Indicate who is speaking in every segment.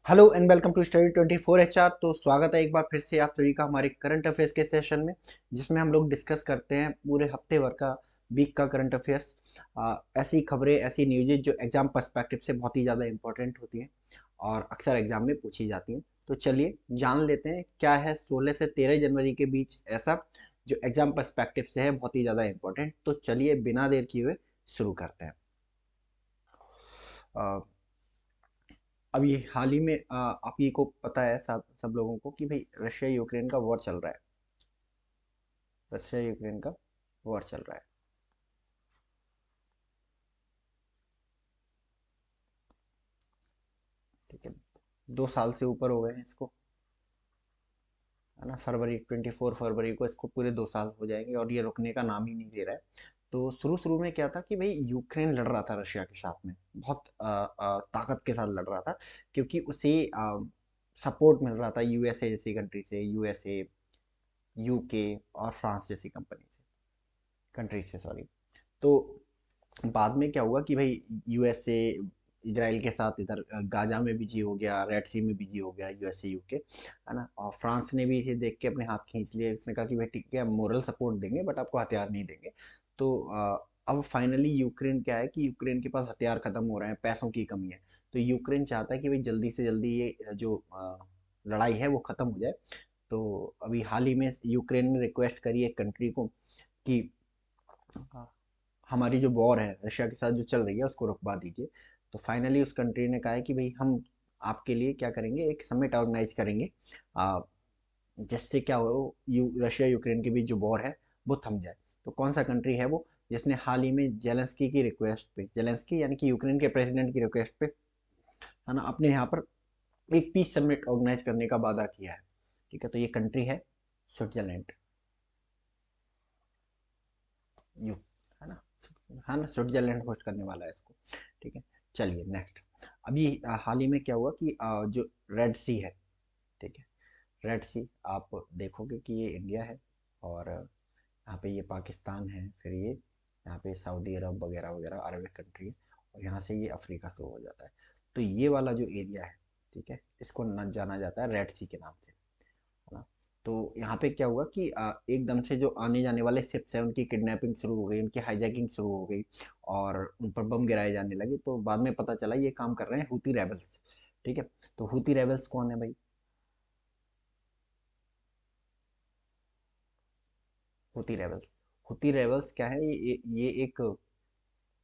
Speaker 1: Hello and welcome to study 24 HR. तो स्वागत है एक बार फिर से आप सभी का हमारे करंट अफेयर्स के सेशन में, जिसमें हम लोग डिस्कस करते हैं पूरे हफ्ते भर का वीक का करंट अफेयर्स। ऐसी खबरें, ऐसी न्यूज़ेज जो एग्जाम पर्सपेक्टिव से बहुत ही ज़्यादा इंपॉर्टेंट होती हैं और अक्सर एग्जाम में पूछी जाती हैं। तो चलिए जान लेते हैं क्या है 16 से 13 जनवरी के बीच ऐसा जो एग्जाम पर्सपेक्टिव से है बहुत ही ज़्यादा इंपॉर्टेंट। तो चलिए बिना देर किए हुए शुरू करते हैं। अभी हाल ही में आप ही को पता है सब सब लोगों को कि भाई रशिया यूक्रेन का वॉर चल रहा है। रशिया यूक्रेन का वॉर चल रहा है। ठीक है, 2 साल से ऊपर हो गए हैं इसको, है ना। फरवरी 24 फरवरी को इसको पूरे 2 साल हो जाएंगे और ये रुकने का नाम ही नहीं ले रहा है। तो शुरू शुरू में क्या था कि भाई यूक्रेन लड़ रहा था रशिया के साथ में, बहुत ताकत के साथ लड़ रहा था, क्योंकि उसे सपोर्ट मिल रहा था यूएसए जैसी कंट्री से, यूएसए, यूके और फ्रांस जैसी कंट्री से, सॉरी। तो बाद में क्या हुआ कि भाई यूएसए इसराइल के साथ इधर गाजा में बिजी हो गया, रेड सी में बिजी हो गया यूएसए यूके, है ना। और फ्रांस ने भी इसे देख के अपने हाथ खींच लिए। उसने कहा कि भाई ठीक है, हम मोरल सपोर्ट देंगे बट आपको हथियार नहीं देंगे। तो अब फाइनली यूक्रेन क्या है कि यूक्रेन के पास हथियार खत्म हो रहे हैं, पैसों की कमी है। तो यूक्रेन चाहता है कि भाई जल्दी से जल्दी ये जो लड़ाई है वो खत्म हो जाए। तो अभी हाल ही में यूक्रेन ने रिक्वेस्ट करी एक कंट्री को कि हमारी जो वॉर है रशिया के साथ जो चल रही है उसको रुकवा दीजिए। तो फाइनली उस कंट्री ने कहा है कि भाई हम आपके लिए क्या करेंगे, एक समिट ऑर्गेनाइज करेंगे, आ, जिससे क्या हो, रशिया यूक्रेन के बीच जो वॉर है वो थम जाए। तो कौन सा कंट्री है वो जिसने हाल ही में जेलेंस्की की रिक्वेस्ट पे, जेलेंस्की यानी कि यूक्रेन के प्रेसिडेंट की रिक्वेस्ट पे, है ना, अपने यहाँ पर एक पीस समिट ऑर्गेनाइज करने का वादा किया है। ठीक है, तो ये कंट्री है स्विट्जरलैंड। यू है ना, है ना, स्विट्जरलैंड होस्ट करने वाला है इसको। ठीक है, चलिए नेक्स्ट। अभी हाल ही में क्या हुआ कि जो रेड सी है, ठीक है, रेड सी आप देखोगे कि ये इंडिया है, और यहाँ पे ये पाकिस्तान है, फिर ये यहाँ पे सऊदी अरब वगैरह वगैरह अरबिक कंट्री है, और यहाँ से ये अफ्रीका शुरू हो जाता है। तो ये वाला जो एरिया है, ठीक है, इसको न जाना जाता है रेड सी के नाम से, है ना। तो यहाँ पे क्या हुआ कि एकदम से जो आने जाने वाले शिप्स हैं उनकी किडनैपिंग शुरू हो गई, उनकी हाईजैकिंग शुरू हो गई, और उन पर बम गिराए जाने लगे। तो बाद में पता चला ये काम कर रहे हैं हुती रेबल्स। ठीक है, तो हुती रेबल्स कौन है भाई? हुती रेबल्स, हुती रेबल्स क्या है, ये एक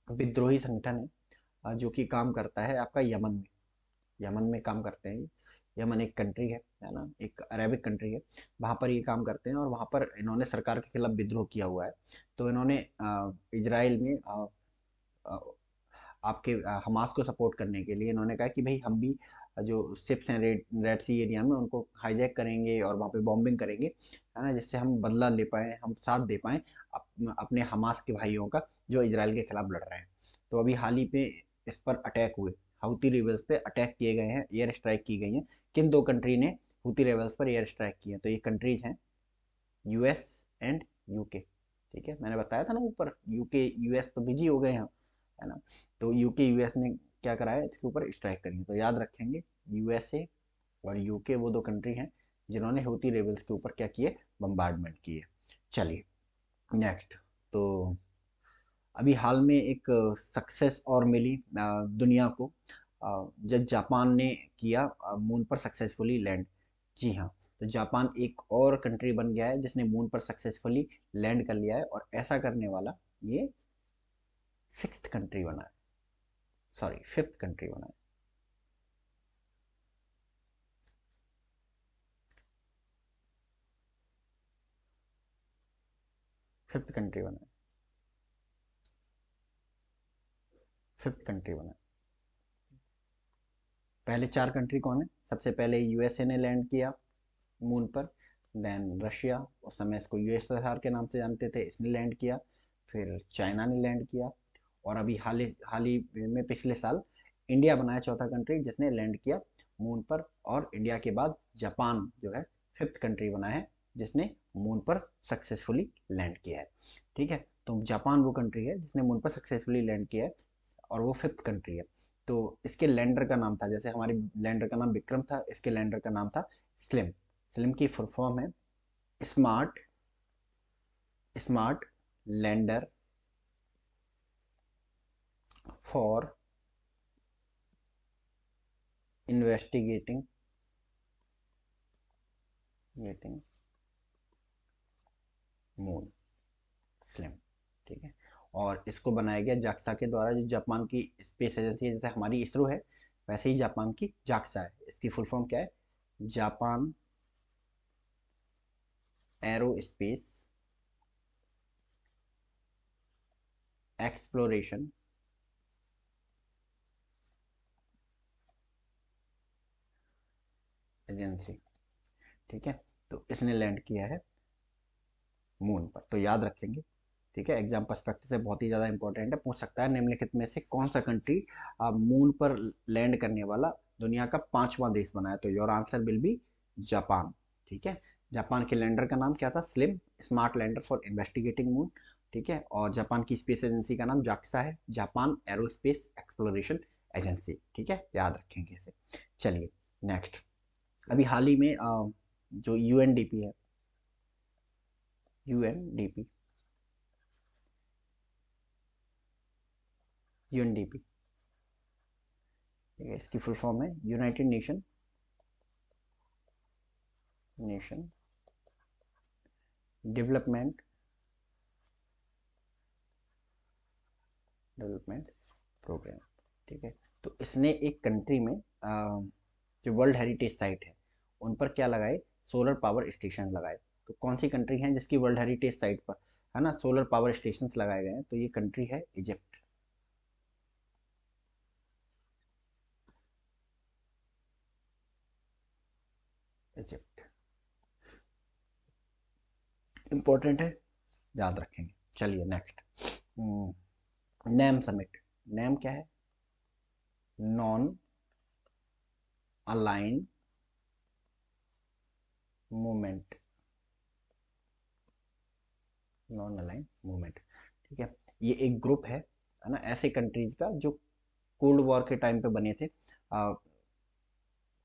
Speaker 1: विद्रोही संगठन है, जो कि काम करता है आपका यमन में। यमन में काम करते हैं ये। यमन एक कंट्री है ना, एक अरेबिक कंट्री है। वहाँ पर ये काम करते हैं और वहाँ पर इन्होंने सरकार के खिलाफ विद्रोह किया हुआ है। तो इन्होंने इजराइल में अ, आपके हमास को सपोर्ट करने के लिए इन्होंने कहा कि भाई हम भी जो शिप्स हैं रेड सी एरिया में उनको हाईजैक करेंगे और वहाँ पे बॉम्बिंग करेंगे, है ना, जिससे हम बदला ले पाएँ, हम साथ दे पाएँ अपने हमास के भाइयों का जो इजराइल के खिलाफ लड़ रहे हैं। तो अभी हाल ही पे इस पर अटैक हुए, हाउती रेबल्स पे अटैक किए गए हैं, एयर स्ट्राइक की गई हैं। किन दो कंट्री ने हुती रेबल्स पर एयर स्ट्राइक किए हैं? तो ये कंट्रीज हैं यूएस एंड यूके। ठीक है, मैंने बताया था ना ऊपर, यूके यूएस तो बिजी हो गए हैं, है ना। तो यूके यूएस ने क्या करा है, इसके ऊपर स्ट्राइक करी है। तो याद रखेंगे, यूएसए और यूके वो दो कंट्री हैं जिन्होंने हूती रेबल्स के ऊपर क्या किए, बम्बार्डमेंट किए। चलिए नेक्स्ट। तो अभी हाल में एक सक्सेस और मिली दुनिया को, जब जापान ने किया मून पर सक्सेसफुली लैंड। जी हाँ, तो जापान एक और कंट्री बन गया है जिसने मून पर सक्सेसफुली लैंड कर लिया है, और ऐसा करने वाला ये सिक्स्थ कंट्री बना है, सॉरी फिफ्थ कंट्री बना है। फिफ्थ कंट्री बना है, फिफ्थ कंट्री बना है। पहले चार कंट्री कौन है? सबसे पहले यूएसए ने लैंड किया मून पर, देन रशिया, उस समय इसको यूएसएसआर के नाम से जानते थे, इसने लैंड किया। फिर चाइना ने लैंड किया, और अभी हाल ही में पिछले साल इंडिया बनाया चौथा कंट्री जिसने लैंड किया मून पर। और इंडिया के बाद जापान जो है फिफ्थ कंट्री बना है जिसने मून पर सक्सेसफुली लैंड किया है। ठीक है, तो जापान वो कंट्री है जिसने मून पर सक्सेसफुली लैंड किया है, और वो फिफ्थ कंट्री है। तो इसके लैंडर का नाम था, जैसे हमारे लैंडर का नाम विक्रम था, इसके लैंडर का नाम था स्लिम। स्लिम की फुल फॉर्म है smart smart lander for investigating getting moon, slim. ठीक है, और इसको बनाया गया जाक्सा के द्वारा, जो जापान की स्पेस एजेंसी है, जैसे हमारी इसरो है वैसे ही जापान की जाक्सा है। इसकी फुल फॉर्म क्या है? Japan aerospace exploration agency. ठीक है, तो इसने लैंड किया है मून पर, तो याद रखेंगे। ठीक है, एग्जाम पर्सपेक्टिव से बहुत ही ज़्यादा इंपॉर्टेंट है, पूछ सकता है निम्नलिखित में से कौन सा कंट्री मून पर लैंड करने वाला दुनिया का पांचवा देश बना है? तो your answer will be Japan. ठीक है, जापान के लैंडर का नाम क्या था? Slim smart lander for investigating moon. ठीक है, और जापान की स्पेस एजेंसी का नाम जाक्सा है, जापान एरोस्पेस एक्सप्लोरेशन एजेंसी। ठीक है, याद रखेंगे इसे। चलिए नेक्स्ट। अभी हाल ही में जो यूएनडीपी है, यूएनडीपी यूएनडीपी ठीक है, इसकी फुल फॉर्म है United Nation Nation Development Development Programme. ठीक है, तो इसने एक कंट्री में जो वर्ल्ड हेरिटेज साइट है उन पर क्या लगाए? सोलर पावर स्टेशन लगाए। तो कौन सी कंट्री है जिसकी वर्ल्ड हेरिटेज साइट पर, है ना, सोलर पावर स्टेशन लगाए गए हैं? तो ये कंट्री है इजिप्ट। इजिप्ट इंपॉर्टेंट है, याद रखेंगे। चलिए नेक्स्ट। NAM summit. नैम क्या है? Non align movement. Non align movement. ठीक है, ये एक ग्रुप है ना, ऐसे कंट्रीज का जो कोल्ड वॉर के टाइम पे बने थे।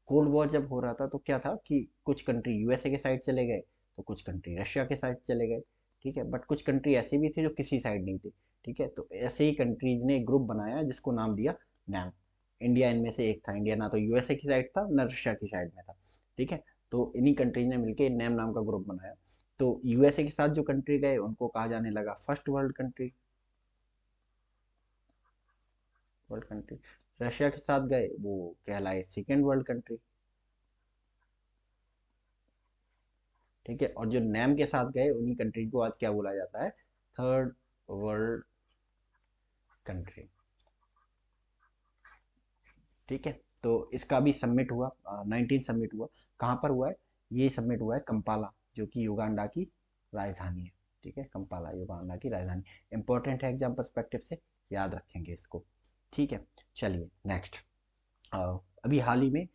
Speaker 1: कोल्ड वॉर जब हो रहा था तो क्या था कि कुछ कंट्री यूएसए के साइड चले गए, तो कुछ कंट्री रशिया के साइड चले गए। ठीक है, बट कुछ कंट्री ऐसी भी थी जो किसी साइड नहीं थी। ठीक है, तो ऐसे ही कंट्रीज ने एक ग्रुप बनाया जिसको नाम दिया नैम। इंडिया इनमें से एक था। इंडिया ना तो यूएसए की साइड था ना रशिया की साइड में था। ठीक है, तो इन्हीं कंट्रीज ने मिलकर नैम नाम का ग्रुप बनाया। तो यूएसए के साथ जो कंट्री गए उनको कहा जाने लगा first world country, world country. Russia के साथ गए वो कहलाए सेकेंड वर्ल्ड कंट्री। ठीक है, और जो नैम के साथ गए उन्हीं कंट्री को आज क्या बोला जाता है? Third world country. ठीक है, तो इसका भी सबमिट हुआ, 19 सबमिट हुआ। कहाँ पर हुआ है? ये सबमिट हुआ है कंपाला, जो कि युगांडा की राजधानी है। ठीक है, कंपाला युगांडा की राजधानी। इंपॉर्टेंट है एग्जाम पर्सपेक्टिव से, याद रखेंगे इसको। ठीक है, चलिए नेक्स्ट। अभी हाल ही में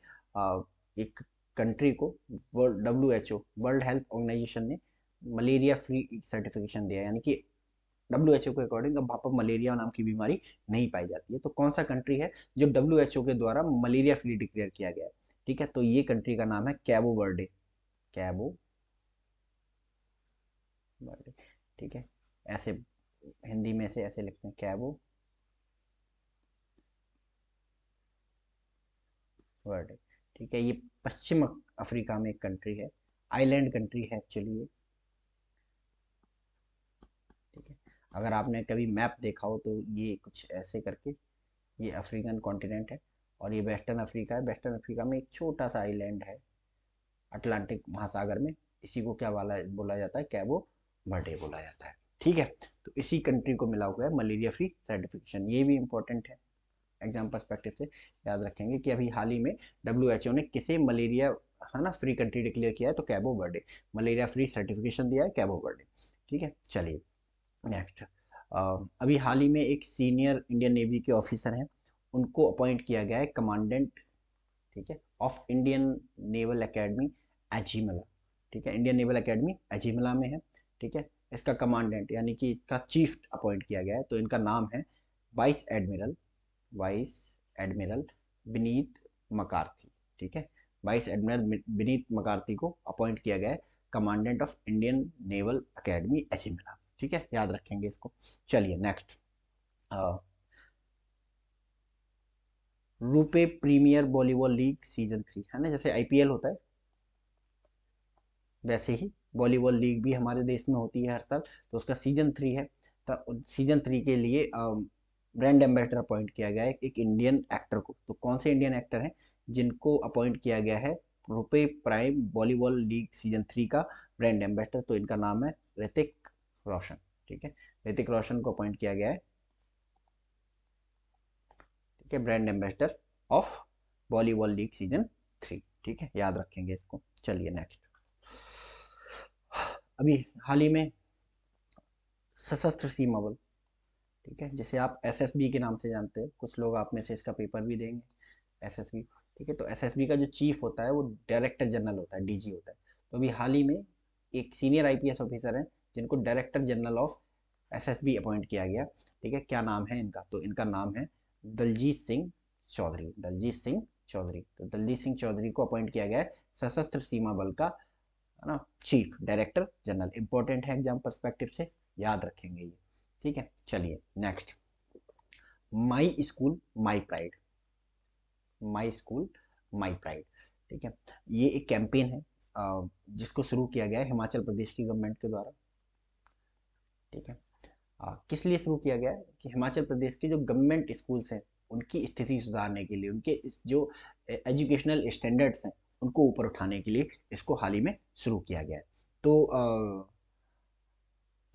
Speaker 1: एक कंट्री को world WHO World Health Organization ने मलेरिया फ्री सर्टिफिकेशन दिया, यानी कि WHO के अकॉर्डिंग अब वहाँ पर मलेरिया नाम की बीमारी नहीं पाई जाती है। तो कौन सा कंट्री है जो WHO के द्वारा मलेरिया फ्री डिक्लेयर किया गया है? ठीक है, तो ये कंट्री का नाम है कैबो वर्डे। कैबो वर्डे। ठीक है, ऐसे हिंदी में से ऐसे लिखते हैं, कैबो वर्डे। ठीक है, ये पश्चिम अफ्रीका में एक कंट्री है, आइलैंड कंट्री है एक्चुअली ये। ठीक है, अगर आपने कभी मैप देखा हो तो ये कुछ ऐसे करके ये अफ्रीकन कॉन्टिनेंट है, और ये वेस्टर्न अफ्रीका है। वेस्टर्न अफ्रीका में एक छोटा सा आइलैंड है अटलांटिक महासागर में। इसी को क्या बोला बोला जाता है? कैबो वर्डे बोला जाता है। ठीक है, तो इसी कंट्री को मिला हुआ है मलेरिया फ्री सर्टिफिकेशन। ये भी इंपॉर्टेंट है एग्जाम पर्सपेक्टिव से, याद रखेंगे कि अभी हाल ही में WHO ने किसे मलेरिया, है ना, फ्री कंट्री डिक्लेयर किया है? तो कैबो वर्डे, मलेरिया फ्री सर्टिफिकेशन दिया है कैबो वर्डे। ठीक है, चलिए नेक्स्ट। अभी हाल ही में एक सीनियर इंडियन नेवी के ऑफिसर हैं, उनको अपॉइंट किया गया है कमांडेंट, ठीक है, ऑफ इंडियन नेवल एकेडमी एजिमला। ठीक है, इंडियन नेवल एकेडमी एजिमला में है। ठीक है, इसका कमांडेंट यानी कि इसका चीफ अपॉइंट किया गया है, तो इनका नाम है vice admiral, vice admiral Vineet McCarthy, ठीक है, वाइस एडमिरल विनीत मकार्थी को अपॉइंट किया गया है commandant of Indian Naval Academy ऐसे मिला, ठीक है, याद रखेंगे इसको। चलिए next, RuPay premier volleyball league season 3, है ना, जैसे आईपीएल होता है वैसे ही वॉलीबॉल लीग भी हमारे देश में होती है हर साल, तो उसका सीजन 3 है। तो सीजन 3 के लिए ब्रांड एम्बेसडर अपॉइंट किया गया है एक इंडियन एक्टर को। तो कौन से इंडियन एक्टर हैं जिनको अपॉइंट किया गया है RuPay prime volleyball league season 3 का ब्रांड एम्बेसडर? तो इनका नाम है ऋतिक रोशन, ठीक है, ऋतिक रोशन को अपॉइंट किया गया है, ठीक है, brand ambassador of volleyball league season 3, ठीक है, याद रखेंगे इसको। चलिए नेक्स्ट, अभी हाल ही में सशस्त्र सीमा बल, ठीक है, जैसे आप एसएसबी के नाम से जानते हैं, कुछ लोग आप में से इसका पेपर भी देंगे एसएसबी, ठीक है, तो एसएसबी का जो चीफ होता है वो डायरेक्टर जनरल होता है, डीजी होता है। तो अभी हाल ही में एक सीनियर आईपीएस ऑफिसर हैं जिनको Director General of SSB appoint किया गया, ठीक है, क्या नाम है इनका? तो इनका नाम है दलजीत सिंह चौधरी, दलजीत सिंह चौधरी। तो दलजीत सिंह चौधरी को अपॉइंट किया गया है सशस्त्र सीमा बल का, है ना, चीफ डायरेक्टर जनरल। इंपॉर्टेंट है एग्जाम पर्सपेक्टिव से, याद रखेंगे ये, ठीक है। चलिए next, my school my pride, my school my pride, ठीक है, ये एक कैंपेन है जिसको शुरू किया गया है हिमाचल प्रदेश की गवर्नमेंट के द्वारा, ठीक है। किस लिए शुरू किया गया है कि हिमाचल प्रदेश के जो गवर्नमेंट स्कूल्स हैं उनकी स्थिति सुधारने के लिए, उनके जो एजुकेशनल स्टैंडर्ड्स हैं उनको ऊपर उठाने के लिए इसको हाल ही में शुरू किया गया है। तो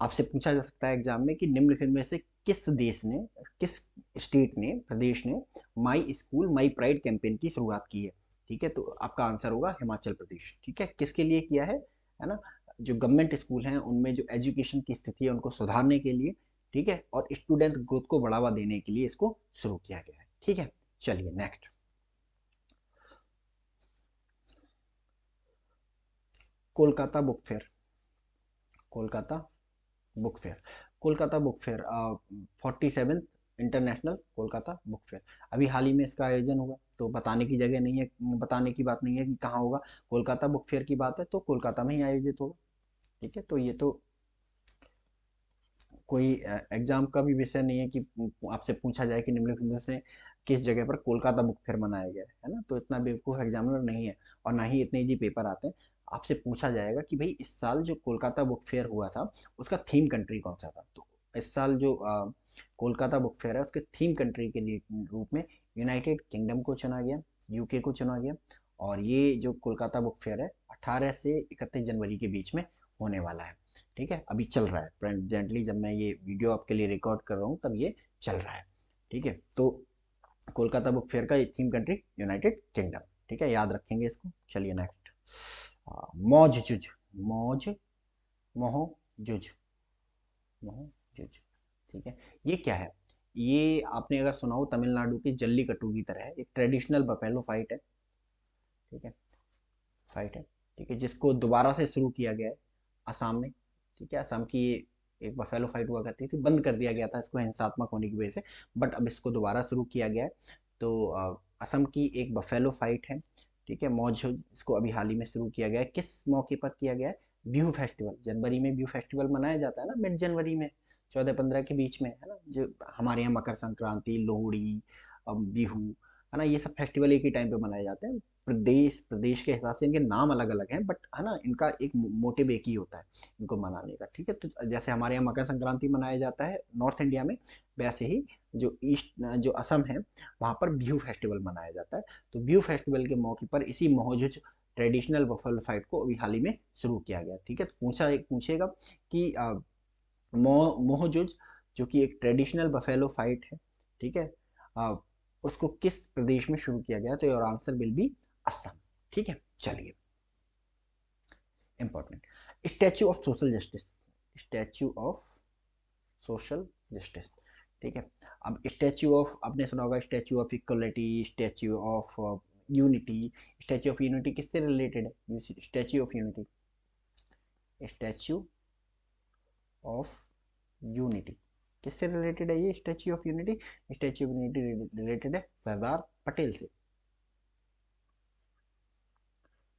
Speaker 1: आपसे पूछा जा सकता है एग्जाम में कि निम्नलिखित में से किस देश ने, किस स्टेट ने, प्रदेश ने my school my pride campaign की शुरुआत की है, ठीक है, तो आपका आंसर होगा हिमाचल प्रदेश, ठीक है। किसके लिए किया है ना, जो गवर्नमेंट स्कूल हैं उनमें जो एजुकेशन की स्थिति है उनको सुधारने के लिए, ठीक है, और स्टूडेंट ग्रोथ को बढ़ावा देने के लिए इसको शुरू किया गया है, ठीक है। चलिए next, Kolkata book fair, Kolkata book fair, Kolkata book fair 47 international Kolkata book fair, अभी हाल ही में इसका आयोजन हुआ। तो बताने की जगह नहीं है, बताने की बात नहीं है कि कहाँ होगा, कोलकाता बुक फेयर की बात है तो कोलकाता में ही आयोजित होगा, ठीक है। तो ये तो कोई एग्जाम का भी विषय नहीं है कि आपसे पूछा जाए कि निम्नलिखित में से किस जगह पर कोलकाता बुक फेयर मनाया गया है ना, तो इतना बेवकूफ़ एग्जामिनर नहीं है और ना ही इतने इजी पेपर आते हैं। आपसे पूछा जाएगा कि भाई इस साल जो कोलकाता बुक फेयर हुआ था उसका थीम कंट्री कौन सा था? तो इस साल जो कोलकाता बुक फेयर है उसके थीम कंट्री के लिए रूप में यूनाइटेड किंगडम को चुना गया, यूके को चुना गया। और ये जो कोलकाता बुक फेयर है 18 से 31 जनवरी के बीच में होने वाला है, ठीक है, अभी चल रहा है प्रेजेंटली, जब मैं ये वीडियो आपके लिए रिकॉर्ड कर रहा हूँ तब ये चल रहा है, ठीक है। तो कोलकाता बुक फेयर का थीम कंट्री यूनाइटेड किंगडम, ठीक है, याद रखेंगे इसको। चलिए नेक्स्ट, मौज जुज, मौज मोह जुज, मोह जुज, ठीक है, ये क्या है? ये आपने अगर सुना हो तमिलनाडु की जल्लीकट्टू की तरह है, एक ट्रेडिशनल बफेलो फाइट है, ठीक है, फाइट है, ठीक है, जिसको दोबारा से शुरू किया गया है असम में, ठीक है। असम की एक बफेलो फाइट हुआ करती थी, बंद कर दिया गया था इसको हिंसात्मक होने की वजह से, बट अब इसको दोबारा शुरू किया गया है। तो असम की एक बफेलो फाइट है, ठीक है, मौज, इसको अभी हाल ही में शुरू किया गया है। किस मौके पर किया गया है? बिहू फेस्टिवल, जनवरी में बिहू फेस्टिवल मनाया जाता है ना, मिड जनवरी में 14-15 के बीच में, है ना, जो हमारे यहाँ मकर संक्रांति, लोहड़ी, बिहू, है ना, ये सब फेस्टिवल एक ही टाइम पे मनाए जाते हैं। प्रदेश प्रदेश के हिसाब से इनके नाम अलग अलग हैं, बट है ना, इनका एक मोटिव एक ही होता है इनको मनाने का, ठीक है। तो जैसे हमारे यहाँ मकर संक्रांति मनाया जाता है नॉर्थ इंडिया में, वैसे ही जो ईस्ट, जो असम है वहाँ पर बिहू फेस्टिवल मनाया जाता है। तो बिहू फेस्टिवल के मौके पर इसी मोहजुज ट्रेडिशनल बफेलो फाइट को अभी हाल ही में शुरू किया गया, ठीक है। तो पूछेगा कि मोहजुज जो कि एक ट्रेडिशनल बफेलो फाइट है, ठीक है, उसको किस प्रदेश में शुरू किया गया? तो your answer will be Assam, ठीक है। चलिए, important, statue of social justice, statue of social justice, ठीक है। अब स्टैच्यू ऑफ आपने सुना होगा, statue of equality, statue of unity, statue of unity किससे रिलेटेड है? Statue of unity, statue of unity किससे रिलेटेड है ये statue of unity? Statue of unity related है सरदार पटेल से।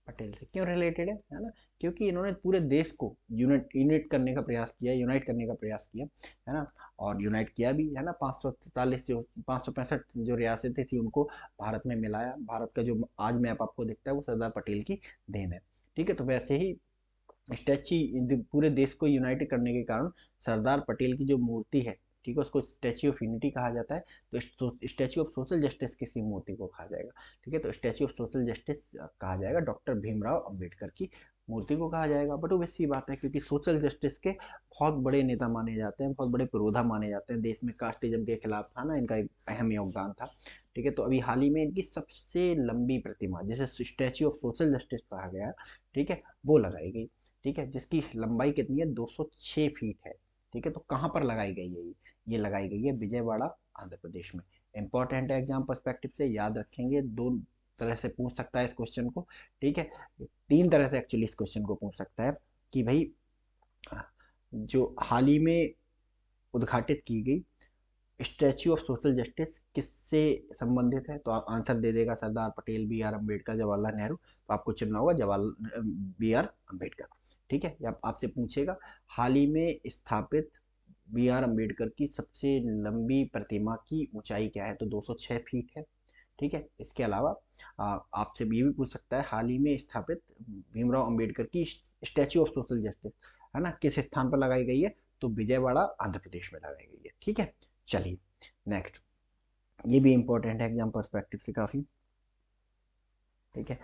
Speaker 1: पटेल से क्यों रिलेटेड है ना? क्योंककि इन्होंने पूरे देश को यूनिट यूनिट करने का प्रयास किया, यूनाइट करने का प्रयास किया, है ना? और यूनाइट किया भी, है ना? 543 जो 565 जो रियासतें थी उनको भारत में मिलाया। भारत का जो आज मैप आपको दिखता है वो सरदार पटेल की देन है। ठीक है, तो वैसे ही स्टैच्यू पूरे देश को यूनाइट करने के कारण सरदार पटेल की जो मूर्ति है, ठीक है, उसको स्टैच्यू ऑफ यूनिटी कहा जाता है। तो स्टैच्यू ऑफ सोशल जस्टिस किसी मूर्ति को कहा जाएगा? ठीक है, तो स्टैच्यू ऑफ सोशल जस्टिस कहा जाएगा डॉक्टर भीमराव अंबेडकर की मूर्ति को कहा जाएगा। बट वो वैसी बात है क्योंकि सोशल जस्टिस के बहुत बड़े नेता माने जाते हैं, बहुत बड़े पुरोधा माने जाते हैं। देश में कास्टिज्म के खिलाफ था ना, इनका एक अहम योगदान था। ठीक है, तो अभी हाल ही में इनकी सबसे लंबी प्रतिमा जिसे स्टैच्यू ऑफ सोशल जस्टिस कहा गया, ठीक है, वो लगाई गई। ठीक है, जिसकी लंबाई कितनी है? 206 फीट है। ठीक है, तो कहाँ पर लगाई गई है ये लगाई गई है विजयवाड़ा, आंध्र प्रदेश में। इंपॉर्टेंट है, एग्जाम पर्सपेक्टिव से याद रखेंगे। दो तरह से पूछ सकता है इस क्वेश्चन को। ठीक है, तीन तरह से एक्चुअली इस क्वेश्चन को पूछ सकता है कि भाई जो हाल ही में उद्घाटित की गई स्टैच्यू ऑफ सोशल जस्टिस किससे संबंधित है? तो आप आंसर दे देगा सरदार पटेल, बी आर अम्बेडकर, जवाहरलाल नेहरू। तो आपको चुनना होगा जवाहर बी आर अम्बेडकर। ठीक है, या आपसे पूछेगा हाल ही में स्थापित बी आर अम्बेडकर की सबसे लंबी प्रतिमा की ऊंचाई क्या है? तो 206 फीट है। ठीक है, इसके अलावा आपसे ये भी पूछ सकता है हाल ही में स्थापित भीमराव अंबेडकर की स्टैच्यू ऑफ सोशल जस्टिस, है ना, किस स्थान पर लगाई गई है? तो विजयवाड़ा, आंध्र प्रदेश में लगाई गई है। ठीक है, चलिए नेक्स्ट। ये भी इंपॉर्टेंट है एग्जाम पर्सपेक्टिव से काफी। ठीक है,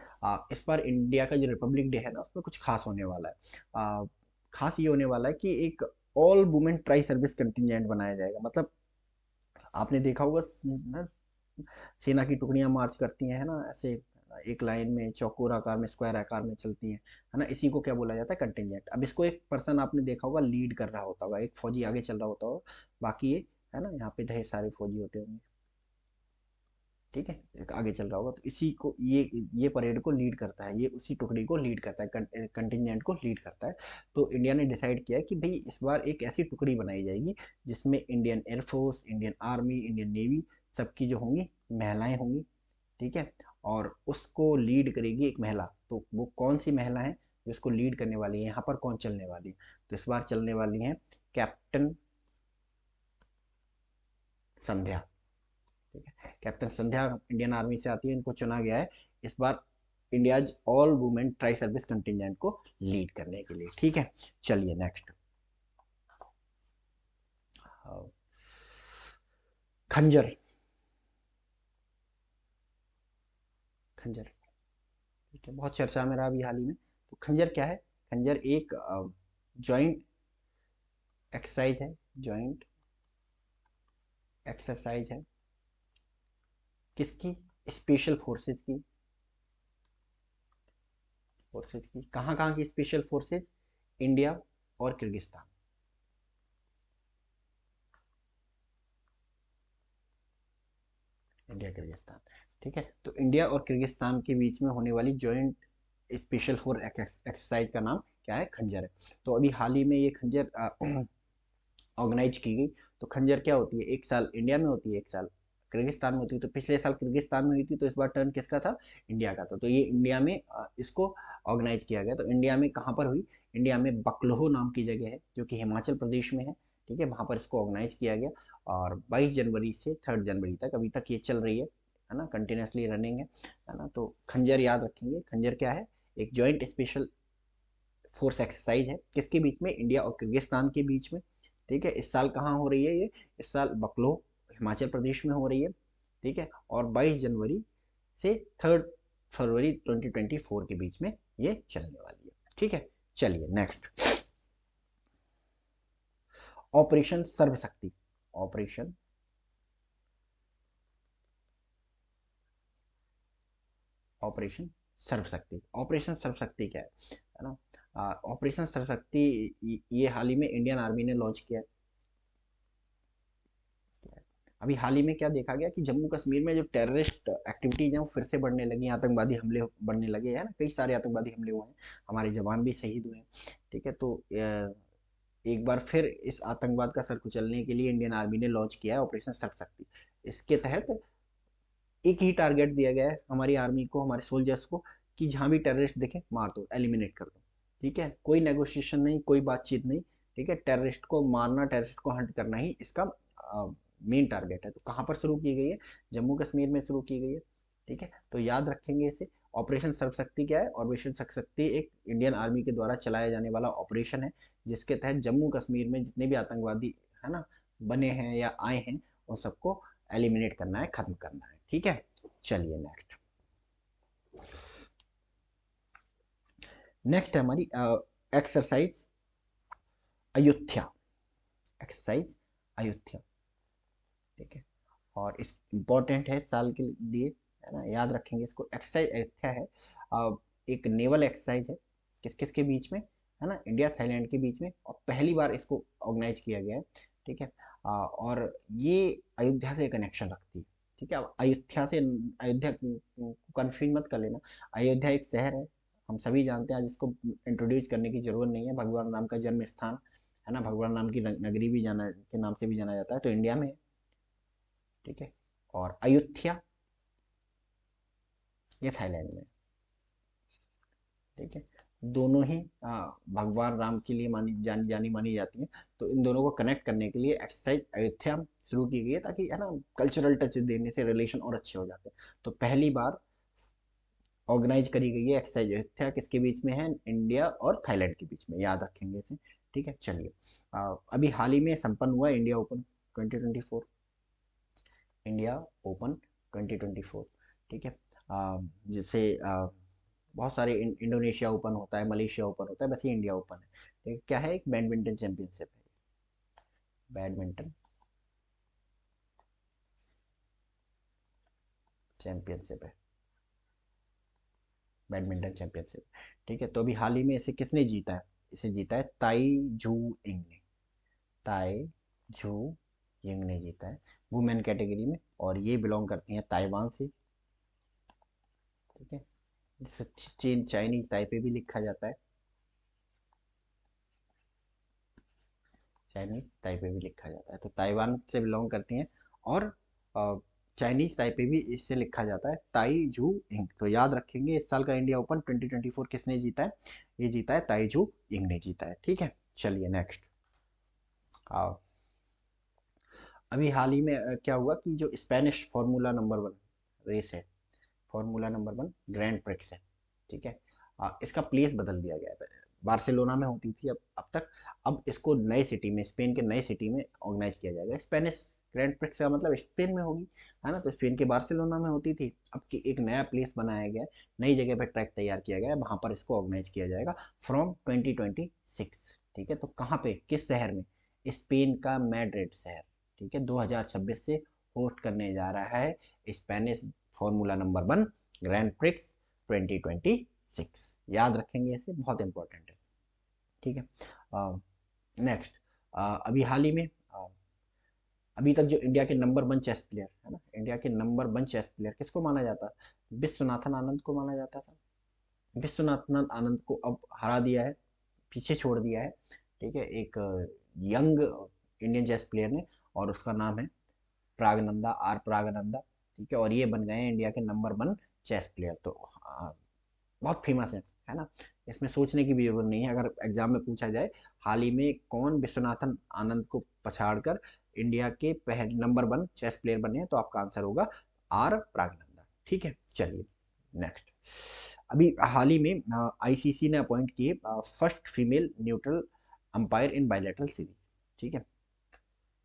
Speaker 1: इस बार इंडिया का जो रिपब्लिक डे है ना उसमें कुछ खास होने वाला है। खास ये होने वाला है कि एक all women tri service contingent बनाया जाएगा। मतलब आपने देखा होगा ना, सेना की टुकड़ियां मार्च करती हैं, है ना, ऐसे एक लाइन में चौकोर आकार में, स्क्वायर आकार में चलती हैं, है ना, इसी को क्या बोला जाता है? कंटिजेंट। अब इसको एक पर्सन आपने देखा होगा लीड कर रहा होता होगा, एक फौजी आगे चल रहा होता होगा, बाकी ये, है ना, यहाँ पे ढेर सारे फौजी होते होंगे। ठीक है, एक आगे चल रहा होगा, तो इसी को ये परेड को लीड करता है, ये उसी टुकड़ी को लीड करता है, कंटिजेंट को लीड करता है। तो इंडिया ने डिसाइड किया कि भाई इस बार एक ऐसी टुकड़ी बनाई जाएगी जिसमें Indian air force, Indian army, Indian navy सबकी जो होंगी महिलाएं होंगी। ठीक है, और उसको लीड करेगी एक महिला। तो वो कौन सी महिला है जो उसको लीड करने वाली है? यहाँ पर कौन चलने वाली है? तो इस बार चलने वाली है कैप्टन संध्या। ठीक है, कैप्टन संध्या इंडियन आर्मी से आती है, इनको चुना गया है इस बार India's all women tri service contingent को लीड करने के लिए। ठीक है, चलिए नेक्स्ट। खंजर। खंजर, ठीक है, बहुत चर्चा में रहा अभी हाल ही में। तो खंजर क्या है? खंजर एक जॉइंट एक्सरसाइज है, जॉइंट एक्सरसाइज है किसकी? स्पेशल फोर्सेज की। फोर्सेज की कहाँ कहाँ की स्पेशल फोर्सेज? इंडिया और किर्गिस्तान। India Kyrgyzstan. ठीक है, तो इंडिया और किर्गिस्तान के बीच में होने वाली जॉइंट स्पेशल फोर्स एक्सरसाइज का नाम क्या है? खंजर है। तो अभी हाल ही में ये खंजर ऑर्गेनाइज की गई। तो खंजर क्या होती है? एक साल इंडिया में होती है, एक साल किर्गिस्तान में होती है। तो पिछले साल किर्गिस्तान में हुई थी, तो इस बार टर्न किसका था? इंडिया का था। तो ये इंडिया में इसको ऑर्गेनाइज किया गया। तो इंडिया में कहाँ पर हुई? इंडिया में बकलोह नाम की जगह है जो कि हिमाचल प्रदेश में है। ठीक है, वहाँ पर इसको ऑर्गेनाइज किया गया। और 22 जनवरी से 3 जनवरी तक अभी तक ये चल रही है ना, कंटिन्यूसली रनिंग है ना। तो खंजर याद रखेंगे। खंजर क्या है? एक जॉइंट स्पेशल फोर्स एक्सरसाइज है किसके बीच में? इंडिया और किर्गिस्तान के बीच में। ठीक है, इस साल कहाँ हो रही है ये? इस साल बकलो हिमाचल प्रदेश में हो रही है। ठीक है, और 22 जनवरी से 3 फरवरी 2024 के बीच में ये चलने वाली है। ठीक है, चलिए next. Operation Sarvashakti. Operation operation Sarvashakti. Operation Sarvashakti क्या है ना? ऑपरेशन सर्वशक्ति ये हाल ही में इंडियन आर्मी ने लॉन्च किया है। अभी हाल ही में क्या देखा गया कि जम्मू कश्मीर में जो टेररिस्ट एक्टिविटीज हैं वो फिर से बढ़ने लगी, आतंकवादी हमले बढ़ने लगे हैं ना, कई सारे आतंकवादी हमले हुए हैं, हमारे जवान भी शहीद हुए हैं। ठीक है, तो एक बार फिर इस आतंकवाद का सर कुचलने के लिए इंडियन आर्मी ने लॉन्च किया है ऑपरेशन सर्वशक्ति। इसके तहत एक ही टारगेट दिया गया है हमारी आर्मी को, हमारे सोल्जर्स को, कि जहां भी टेररिस्ट दिखे मार दो, एलिमिनेट कर दो। ठीक है, कोई नेगोशिएशन नहीं, कोई बातचीत नहीं। ठीक है, टेररिस्ट को मारना, टेररिस्ट को हंट करना ही इसका मेन टारगेट है। तो कहाँ पर शुरू की गई है? जम्मू कश्मीर में शुरू की गई है। ठीक है, तो याद रखेंगे इसे। ऑपरेशन सर्वशक्ति क्या है? ऑपरेशन सर्वशक्ति एक इंडियन आर्मी के द्वारा चलाया जाने वाला ऑपरेशन है, जिसके तहत जम्मू कश्मीर में जितने भी आतंकवादी है ना बने हैं या आए हैं, उन सबको एलिमिनेट करना है, खत्म करना है। ठीक है, चलिए नेक्स्ट। नेक्स्ट है हमारी एक्सरसाइज अयोध्या। एक्सरसाइज अयोध्या। ठीक है, और इस इम्पोर्टेंट है साल के लिए, है ना, याद रखेंगे इसको। एक्सरसाइज अयोध्या है एक नेवल एक्सरसाइज है, किस किस के बीच में, है ना, इंडिया थाईलैंड के बीच में, और पहली बार इसको ऑर्गेनाइज किया गया है। ठीक है, और ये अयोध्या से कनेक्शन रखती है। ठीक है, अब अयोध्या से, अयोध्या कंफ्यूज मत कर लेना। अयोध्या एक शहर है, हम सभी जानते हैं, आज इसको इंट्रोड्यूस करने की जरूरत नहीं है। भगवान राम का जन्म स्थान है ना, भगवान राम की नगरी भी जाना के नाम से भी जाना जाता है, तो इंडिया में है। ठीक है, और अयोध्या ये थाईलैंड में। ठीक है, दोनों ही भगवान राम के लिए जानी मानी जाती हैं। तो इन दोनों को कनेक्ट करने के लिए एक्सरसाइज अयोध्या शुरू की गई है, ताकि है ना कल्चरल टच देने से रिलेशन और अच्छे हो जाते हैं। तो पहली बार ऑर्गेनाइज करी गई है एक्सरसाइज अयोध्या, किसके बीच में है? इंडिया और थाईलैंड के बीच में, याद रखेंगे इसे। ठीक है, चलिए अभी हाल ही में संपन्न हुआ इंडिया ओपन 2024। India open 2024। ठीक है, जैसे बहुत सारे इंडोनेशिया ओपन होता है, मलेशिया ओपन होता है, बस ये इंडिया ओपन है। ठीक है, क्या है? एक बैडमिंटन चैंपियनशिप है। बैडमिंटन चैंपियनशिप है, बैडमिंटन चैंपियनशिप। ठीक है, तो अभी हाल ही में इसे किसने जीता है? इसे जीता है ताई जू इंग ने। ताई जू यंग ने जीता है वुमेन कैटेगरी में, और ये बिलोंग करती हैं ताइवान से। ठीक है, जिसे चीन चाइनीज ताइपे भी लिखा जाता है, चाइनीज ताइपे भी लिखा जाता है, तो ताइवान से बिलोंग करती हैं। और चाइनीज ताइपे भी इससे लिखा जाता है, ताई जू इंग। तो याद रखेंगे, इस साल का इंडिया ओपन 2024 किसने जीता है? ये जीता है ताई जू इंग ने जीता है। ठीक है, चलिए नेक्स्ट। अभी हाल ही में क्या हुआ कि जो स्पेनिश फार्मूला नंबर 1 रेस है, फार्मूला नंबर 1 ग्रैंड प्रिक्स है। ठीक है, इसका प्लेस बदल दिया गया है। बार्सिलोना में होती थी अब तक, अब इसको नए सिटी में, स्पेन के नए सिटी में ऑर्गेनाइज किया जाएगा। स्पेनिश ग्रैंड प्रिक्स का मतलब स्पेन में होगी, है ना, तो स्पेन के बार्सिलोना में होती थी। अब की एक नया प्लेस बनाया गया है, नई जगह पर ट्रैक तैयार किया गया है, वहां पर इसको ऑर्गेनाइज किया जाएगा फ्रॉम 2026। ठीक है, तो कहाँ पे, किस शहर में? स्पेन का मैड्रिड शहर। ठीक है, 2026 से होस्ट करने जा रहा है Spanish formula number 1 grand prix 2026। याद रखेंगे इसे, बहुत इंपॉर्टेंट है। ठीक है, नेक्स्ट। अभी हाल ही में अभी तक जो इंडिया के नंबर 1 चेस प्लेयर है ना, इंडिया के नंबर 1 चेस प्लेयर किसको माना जाता है? विश्वनाथन आनंद को माना जाता था। विश्वनाथन आनंद को अब हरा दिया है, पीछे छोड़ दिया है। ठीक है, एक यंग इंडियन चेस प्लेयर ने, और उसका नाम है प्रागनंदा, आर प्रागनंदा। ठीक है, और ये बन गए हैं इंडिया के नंबर 1 चेस प्लेयर। तो बहुत फेमस है ना, इसमें सोचने की भी जरूरत नहीं है। अगर एग्जाम में पूछा जाए हाल ही में कौन विश्वनाथन आनंद को पछाड़कर इंडिया के पहले नंबर 1 चेस प्लेयर बने हैं, तो आपका आंसर होगा आर प्रागनंदा। ठीक है, चलिए नेक्स्ट। अभी हाल ही में आईसीसी ने अपॉइंट किए first female neutral umpire in bilateral series. ठीक है,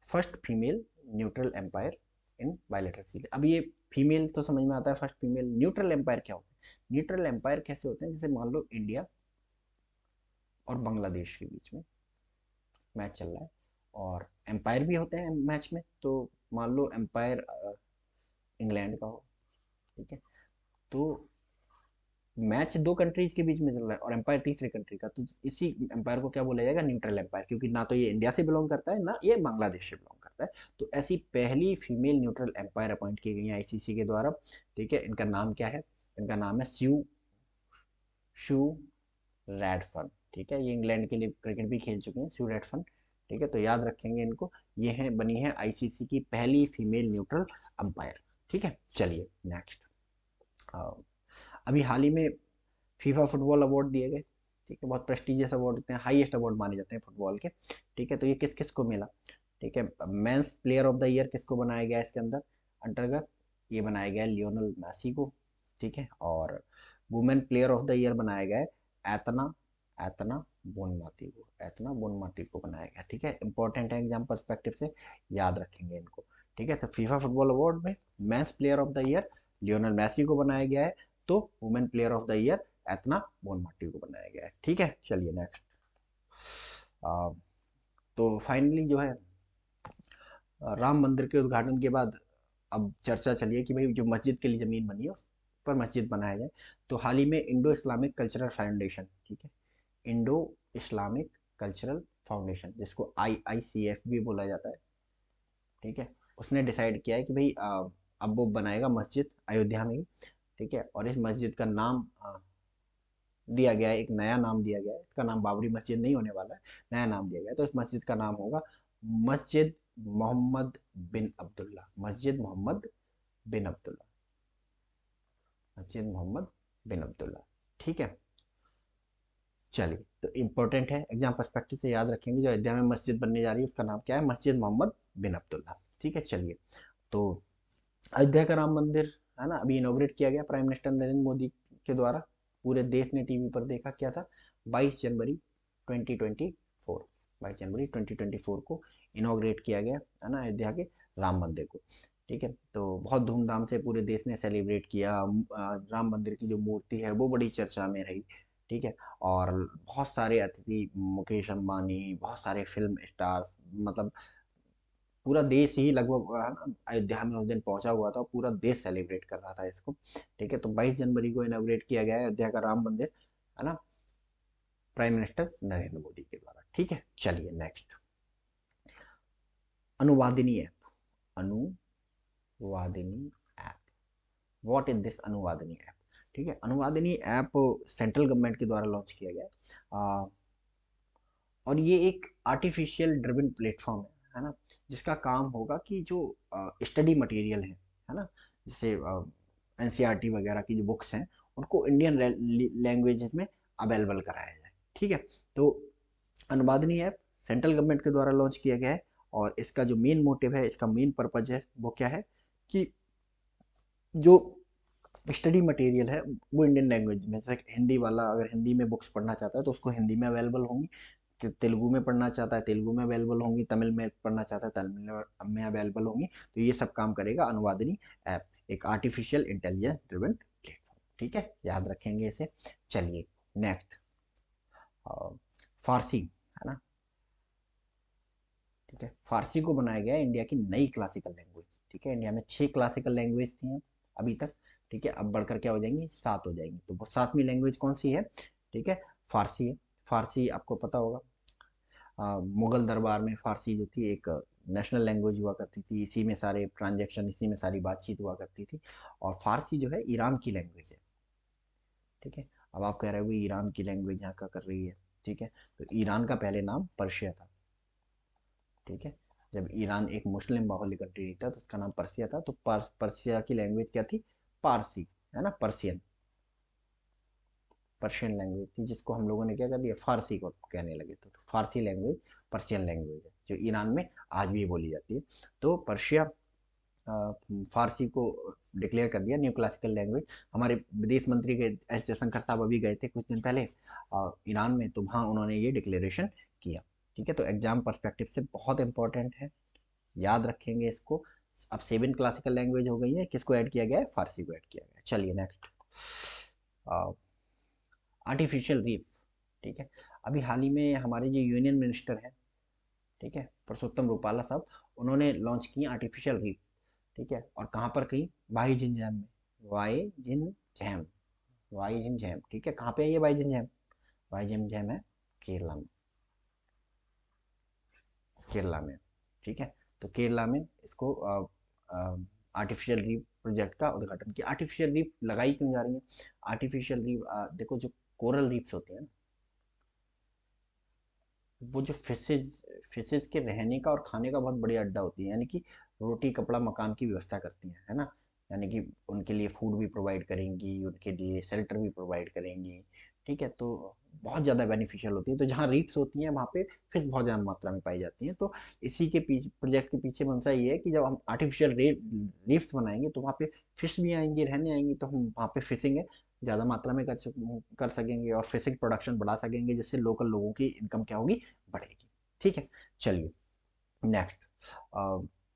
Speaker 1: first female neutral umpire in bilateral series. अब ये फीमेल तो समझ में आता है, फर्स्ट फीमेल न्यूट्रल एम्पायर क्या होता है? न्यूट्रल एम्पायर कैसे होते हैं? जैसे मान लो इंडिया और बांग्लादेश के बीच में मैच चल रहा है, और एम्पायर भी होते हैं मैच में, तो मान लो एम्पायर इंग्लैंड का हो। ठीक है, तो मैच दो कंट्रीज के बीच में चल रहा है और एम्पायर तीसरे कंट्री का, तो इसी एम्पायर को क्या बोला जाएगा? न्यूट्रल एम्पायर, क्योंकि ना तो ये इंडिया से बिलोंग करता है, ना ये बांग्लादेश से बिलोंग करता है। तो ऐसी पहली फीमेल न्यूट्रल एम्पायर अपॉइंट की गई है आईसीसी के द्वारा। ठीक है, इनका नाम क्या है? इनका नाम है शू रैडफर्न। ठीक है, ये इंग्लैंड के लिए क्रिकेट भी खेल चुके हैं, स्यू रेडफर्न। ठीक है, तो याद रखेंगे इनको। ये है, बनी है आईसीसी की पहली फीमेल न्यूट्रल अंपायर। ठीक है, चलिए नेक्स्ट। अभी हाल ही में फीफा फुटबॉल अवार्ड दिए गए। ठीक है, बहुत प्रेस्टिजियस अवार्ड होते हैं, हाईएस्ट अवार्ड माने जाते हैं फुटबॉल के। ठीक है, तो ये किस किस को मिला? ठीक है, men's player of the year किसको बनाया गया इसके अंदर अंतर्गत? ये बनाया गया है लियोनल मैसी को। ठीक है, और women player of the year बनाया गया है एतना एतना बोनमाती को। एतना बोनमाती को बनाया गया। ठीक है, इंपॉर्टेंट है एग्जाम पर्सपेक्टिव से, याद रखेंगे इनको। ठीक है, तो फीफा फुटबॉल अवार्ड में men's player of the year Lionel Messi को बनाया गया है, तो women player of the year एतना बोनमाटी को बनाया गया है। ठीक है, चलिए नेक्स्ट। तो फाइनली जो है, राम मंदिर के उद्घाटन के बाद अब चर्चा चलिए कि भाई जो मस्जिद के लिए ज़मीन बनी है उस पर मस्जिद बनाया जाए। तो हाल ही में इंडो इस्लामिक कल्चरल फाउंडेशन, ठीक है, इंडो इस्लामिक कल्चरल फाउंडेशन, जिसको IICF भी बोला जाता है, ठीक है, उसने डिसाइड किया है कि भाई अब वो बनाएगा मस्जिद अयोध्या में ही। ठीक है, और इस मस्जिद का नाम दिया गया है, एक नया नाम दिया गया है। इसका नाम बाबरी मस्जिद नहीं होने वाला है, नया नाम दिया गया है। तो इस मस्जिद का नाम होगा मस्जिद मोहम्मद बिन अब्दुल्ला। मस्जिद मोहम्मद बिन अब्दुल्ला। मस्जिद मोहम्मद बिन अब्दुल्ला। ठीक है, चलिए, तो इम्पोर्टेंट है एग्जाम पर्सपेक्टिव से, याद रखेंगे जो अयोध्या में मस्जिद बनने जा रही है उसका नाम क्या है? मस्जिद मोहम्मद बिन अब्दुल्ला। ठीक है, चलिए, तो अयोध्या का राम मंदिर है ना, अभी इनॉग्रेट किया गया प्राइम मिनिस्टर नरेंद्र मोदी के द्वारा। पूरे देश ने टीवी पर देखा। क्या था? 22 जनवरी 2024। 22 जनवरी 2024 को इनॉग्रेट किया गया है ना अयोध्या के राम मंदिर को। ठीक है, तो बहुत धूमधाम से पूरे देश ने सेलिब्रेट किया। राम मंदिर की जो मूर्ति है वो बड़ी चर्चा में रही। ठीक है, और बहुत सारे अतिथि, मुकेश अंबानी, बहुत सारे फिल्म स्टार्स, मतलब पूरा देश ही लगभग है ना अयोध्या में उस दिन पहुंचा हुआ था। पूरा देश सेलिब्रेट कर रहा था इसको। ठीक है, तो 22 जनवरी को इनॉग्रेट किया गया है अयोध्या का राम मंदिर, है ना, प्राइम मिनिस्टर नरेंद्र मोदी के द्वारा। ठीक है, चलिए next. Anuvadini app. Anuvadini app, what is this Anuvadini app? ठीक है, अनुवादिनी ऐप सेंट्रल गवर्नमेंट के द्वारा लॉन्च किया गया है। और ये एक आर्टिफिशियल ड्रिवन प्लेटफॉर्म है ना, जिसका काम होगा कि जो स्टडी मटेरियल है ना, जैसे एनसीईआरटी वगैरह की जो बुक्स हैं उनको इंडियन लैंग्वेजेस में अवेलेबल कराया जाए। ठीक है, तो अनुवादनी ऐप सेंट्रल गवर्नमेंट के द्वारा लॉन्च किया गया है, और इसका जो मेन मोटिव है, इसका मेन पर्पज है वो क्या है कि जो स्टडी मटेरियल है वो इंडियन लैंग्वेज में, जैसे हिंदी वाला अगर हिंदी में बुक्स पढ़ना चाहता है तो उसको हिंदी में अवेलेबल होंगी, कि तेलुगु में पढ़ना चाहता है तेलुगु में अवेलेबल होंगी, तमिल में पढ़ना चाहता है तमिल में अवेलेबल होंगी। तो ये सब काम करेगा अनुवादिनी ऐप, एक आर्टिफिशियल इंटेलिजेंस ड्रिवन प्लेटफॉर्म। ठीक है, याद रखेंगे इसे। चलिए नेक्स्ट, फारसी, है ना। ठीक है, फारसी को बनाया गया है इंडिया की नई क्लासिकल लैंग्वेज। ठीक है, इंडिया में 6 क्लासिकल लैंग्वेज थी अभी तक। ठीक है, अब बढ़कर क्या हो जाएंगी? 7 हो जाएंगी। तो वो 7वीं लैंग्वेज कौन सी है? ठीक है, फारसी है। फारसी आपको पता होगा, मुगल दरबार में फारसी जो थी एक नेशनल लैंग्वेज हुआ करती थी। इसी में सारे ट्रांजेक्शन, इसी में सारी बातचीत हुआ करती थी। और फारसी जो है ईरान की लैंग्वेज है। ठीक है, अब आप कह रहे हो ईरान की लैंग्वेज यहाँ का कर रही है। ठीक है, तो ईरान का पहले नाम पर्शिया था। ठीक है, जब ईरान एक मुस्लिम बाहुल्य कंट्री नहीं था तो उसका नाम पर्सिया था। तो पर्सिया की लैंग्वेज क्या थी? पारसी, है ना, पर्शियन। पर्शियन लैंग्वेज थी, जिसको हम लोगों ने क्या कर दिया? फारसी को कहने लगे। तो फारसी लैंग्वेज पर्शियन लैंग्वेज है, जो ईरान में आज भी बोली जाती है। तो पर्शिया फारसी को डिक्लेयर कर दिया न्यू क्लासिकल लैंग्वेज। हमारे विदेश मंत्री के एस जयशंकर साहब अभी गए थे कुछ दिन पहले ईरान में, तो वहाँ उन्होंने ये डिक्लेरेशन किया। ठीक है, तो एग्जाम पर्सपेक्टिव से बहुत इंपॉर्टेंट है, याद रखेंगे इसको। अब 7 क्लासिकल लैंग्वेज हो गई है, किसको ऐड किया गया है? फारसी को ऐड किया गया है। चलिए नेक्स्ट, आर्टिफिशियल रीफ। ठीक है, अभी हाल ही में हमारे जो यूनियन मिनिस्टर हैं, ठीक है, परसोत्तम रूपाला साहब, उन्होंने लॉन्च की आर्टिफिशियल रीफ। ठीक है, और कहाँ पर कहीं? वाई जिनजैम में। वाई जिन जैम, वाई जिन जैम। ठीक है, कहाँ पे है ये वाई जिन जैम? वाई जिन जैम है केरला में। केरला में। ठीक है, तो केरला में इसको आर्टिफिशियल रीफ प्रोजेक्ट का उद्घाटन किया। आर्टिफिशियल रीफ लगाई क्यों जा रही है? आर्टिफिशियल रीफ देखो, जो कोरल रीफ्स होते हैं, वो जो फिशेज फिशेज के रहने का और खाने का बहुत बढ़िया अड्डा होती है, यानी कि रोटी कपड़ा मकान की व्यवस्था करती हैं, है ना। यानी कि उनके लिए फूड भी प्रोवाइड करेंगी, उनके लिए शेल्टर भी प्रोवाइड करेंगी। ठीक है, तो बहुत ज़्यादा बेनिफिशियल होती है। तो जहाँ रीफ्स होती हैं वहाँ पे फिश बहुत ज़्यादा मात्रा में पाई जाती हैं। तो इसी के पीछे, प्रोजेक्ट के पीछे मंशा ये है कि जब हम आर्टिफिशियल रीफ्स बनाएंगे तो वहाँ पे फिश भी आएंगी, रहने आएंगी, तो हम वहाँ पे फिशिंग है ज़्यादा मात्रा में कर सकेंगे और फिशिंग प्रोडक्शन बढ़ा सकेंगे, जिससे लोकल लोगों की इनकम क्या होगी, बढ़ेगी। ठीक है, चलिए नेक्स्ट।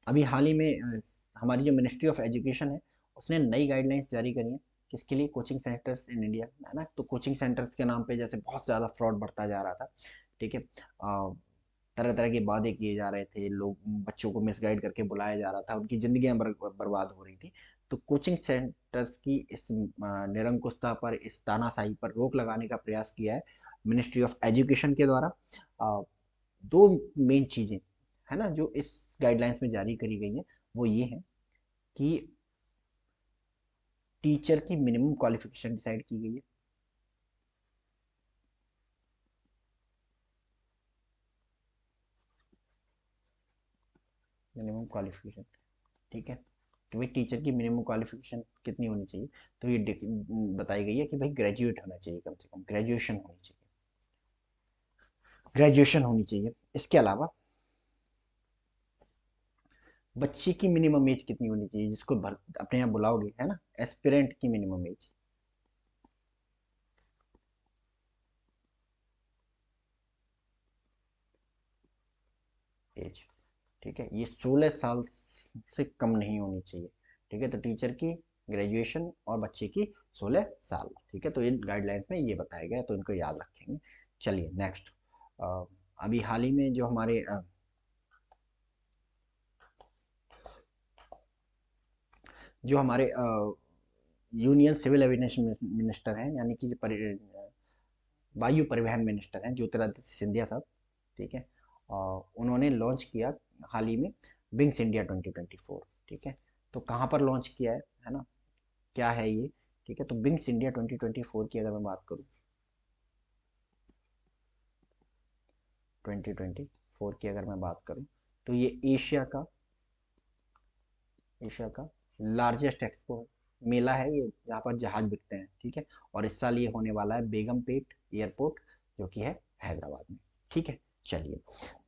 Speaker 1: अभी हाल ही में हमारी जो मिनिस्ट्री ऑफ एजुकेशन है उसने नई गाइडलाइंस जारी करी हैं, किसके लिए, कोचिंग सेंटर्स इन इंडिया, है ना। तो कोचिंग सेंटर्स के नाम पे जैसे बहुत ज़्यादा फ्रॉड बढ़ता जा रहा था। ठीक है, तरह तरह के वादे किए जा रहे थे, लोग बच्चों को मिसगाइड करके बुलाया जा रहा था, उनकी ज़िंदगियां बर्बाद हो रही थी। तो कोचिंग सेंटर्स की इस निरंकुशता पर, इस तानाशाही पर रोक लगाने का प्रयास किया है मिनिस्ट्री ऑफ एजुकेशन के द्वारा। अ, दो मेन चीज़ें, है ना, जो इस गाइडलाइंस में जारी करी गई है, वो ये है कि टीचर की मिनिमम क्वालिफिकेशन डिसाइड की गई है। मिनिमम क्वालिफिकेशन, ठीक है, कि भाई टीचर की मिनिमम क्वालिफिकेशन कितनी होनी चाहिए। तो ये बताई गई है कि भाई ग्रेजुएट होना चाहिए, कम से कम ग्रेजुएशन होनी चाहिए, ग्रेजुएशन होनी चाहिए। इसके अलावा बच्चे की मिनिमम एज कितनी होनी चाहिए, जिसको अपने यहाँ बुलाओगे, है ना, एस्पिरेंट की मिनिमम एज, ठीक है, ये 16 साल से कम नहीं होनी चाहिए। ठीक है, तो टीचर की ग्रेजुएशन और बच्चे की 16 साल। ठीक है, तो इन गाइडलाइंस में ये बताया गया है, तो इनको याद रखेंगे। चलिए नेक्स्ट। अभी हाल ही में जो हमारे यूनियन सिविल एविएशन मिनिस्टर हैं, यानी कि जो वायु परिवहन मिनिस्टर हैं, ज्योतिरादित्य सिंधिया साहब। ठीक है, उन्होंने लॉन्च किया हाल ही में विंग्स इंडिया 2024। ठीक है, तो कहाँ पर लॉन्च किया है ना, क्या है ये। ठीक है, तो विंग्स इंडिया 2024 की अगर मैं बात करूँ, 2024 की अगर मैं बात करूँ, तो ये एशिया का लार्जेस्ट एक्सपो मेला है ये, जहाँ पर जहाज बिकते हैं। ठीक है, और इस साल ये होने वाला है बेगमपेट एयरपोर्ट, जो कि है हैदराबाद में। ठीक है, चलिए,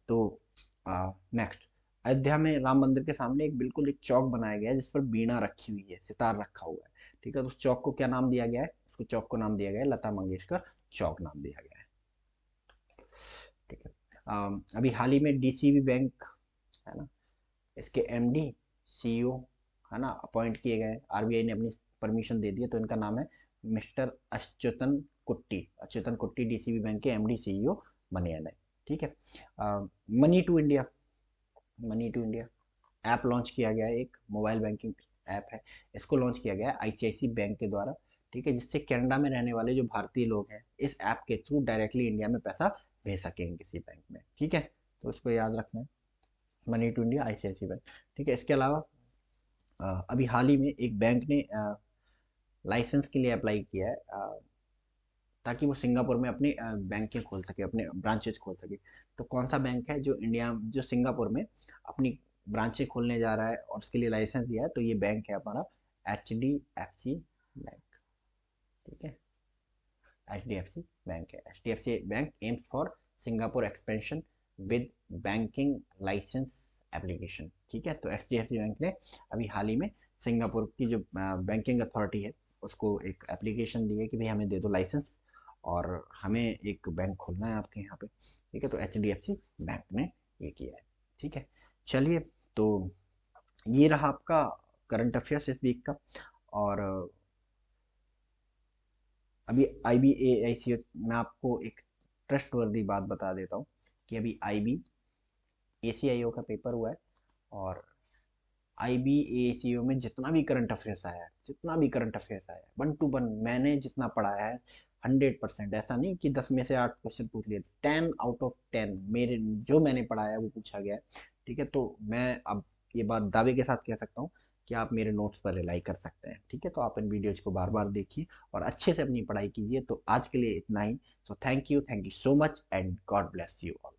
Speaker 1: तो नेक्स्ट। अयोध्या में राम मंदिर के सामने एक बिल्कुल एक चौक बनाया गया है, जिस पर बीणा रखी हुई है, सितार रखा हुआ है। ठीक है, तो उस चौक को क्या नाम दिया गया है, उसको चौक को नाम दिया गया है लता मंगेशकर चौक नाम दिया गया है। ठीक है, अभी हाल ही में डीसीबी बैंक, है ना, इसके एमडी, सीईओ, है ना, अपॉइंट किए गए। आरबीआई ने अपनी परमिशन दे दी है, तो इनका नाम है mister Achuthan Kutty DCB bank के एमडी सीईओ बने हैं नए। ठीक है, money to India, money to India app launch किया गया है, एक मोबाइल बैंकिंग ऐप है। इसको लॉन्च किया गया है आईसीआईसी बैंक के द्वारा। ठीक है, जिससे कनाडा में रहने वाले जो भारतीय लोग हैं इस ऐप के थ्रू डायरेक्टली इंडिया में पैसा भेज सकेंगे किसी बैंक में। ठीक है, तो उसको याद रखना है, money to India ICIC bank. ठीक है, इसके अलावा अभी हाल ही में एक बैंक ने लाइसेंस के लिए अप्लाई किया है, ताकि वो सिंगापुर में अपनी बैंकें खोल सके, अपने ब्रांचेज खोल सके। तो कौन सा बैंक है जो सिंगापुर में अपनी ब्रांचें खोलने जा रहा है और उसके लिए लाइसेंस दिया है, तो ये बैंक है हमारा HDFC बैंक। ठीक है, HDFC बैंक है, HDFC bank aims for Singapore expansion with banking license application. ठीक है, तो HDFC बैंक ने अभी हाल ही में सिंगापुर की जो बैंकिंग अथॉरिटी है उसको एक एप्लीकेशन दी है कि भाई हमें दे दो लाइसेंस, और हमें एक बैंक खोलना है आपके यहाँ पे। ठीक है, तो HDFC बैंक ने ये किया है। ठीक है, चलिए, तो ये रहा आपका करंट अफेयर्स इस वीक का। और अभी IBAICO, मैं आपको एक ट्रस्ट वर्दी बात बता देता हूँ कि अभी ACIO का पेपर हुआ है, और IBACO में जितना भी करंट अफेयर्स आया है, जितना भी करंट अफेयर्स आया है, 1 to 1 मैंने जितना पढ़ाया है, 100%, ऐसा नहीं कि 10 में से 8 क्वेश्चन पूछ लिए, 10 out of 10 मेरे जो मैंने पढ़ाया है वो पूछा गया है। ठीक है, तो मैं अब ये बात दावे के साथ कह सकता हूँ कि आप मेरे नोट्स पर रिलाई कर सकते हैं। ठीक है, तो आप इन वीडियोज को बार बार देखिए और अच्छे से अपनी पढ़ाई कीजिए। तो आज के लिए इतना ही। So thank you so much and God bless you all.